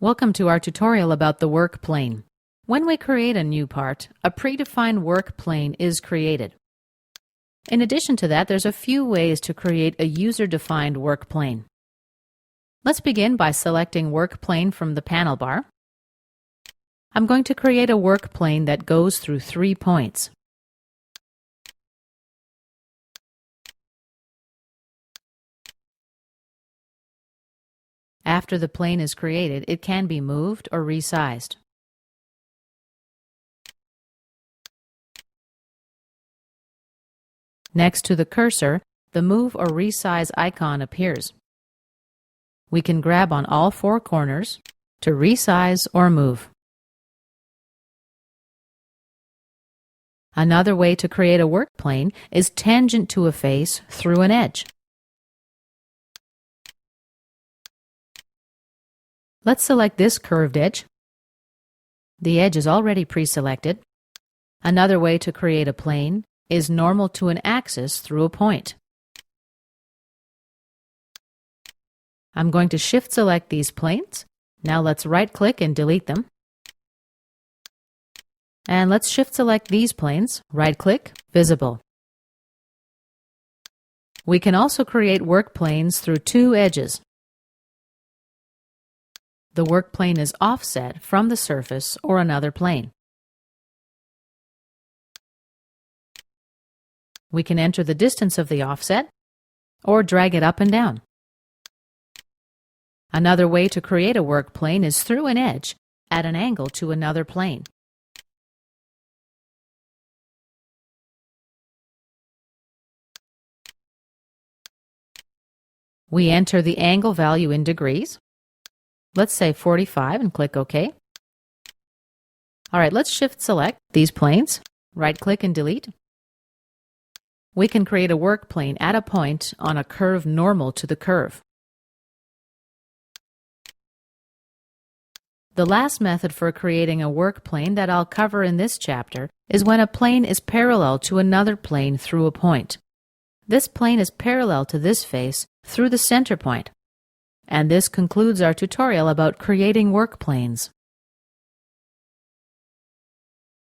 Welcome to our tutorial about the work plane. When we create a new part, a predefined work plane is created. In addition to that, there's a few ways to create a user-defined work plane. Let's begin by selecting Work Plane from the panel bar. I'm going to create a work plane that goes through 3 points. After the plane is created, it can be moved or resized. Next to the cursor, the Move or Resize icon appears. We can grab on all 4 corners to resize or move. Another way to create a work plane is tangent to a face through an edge. Let's select this curved edge. The edge is already pre-selected. Another way to create a plane is normal to an axis through a point. I'm going to shift select these planes. Now let's right-click and delete them. And let's shift select these planes, right-click, visible. We can also create work planes through 2 edges. The work plane is offset from the surface or another plane. We can enter the distance of the offset or drag it up and down. Another way to create a work plane is through an edge at an angle to another plane. We enter the angle value in degrees. Let's say 45 and click OK. All right, let's shift select these planes, right-click and delete. We can create a work plane at a point on a curve normal to the curve. The last method for creating a work plane that I'll cover in this chapter is when a plane is parallel to another plane through a point. This plane is parallel to this face through the center point. And this concludes our tutorial about creating work planes.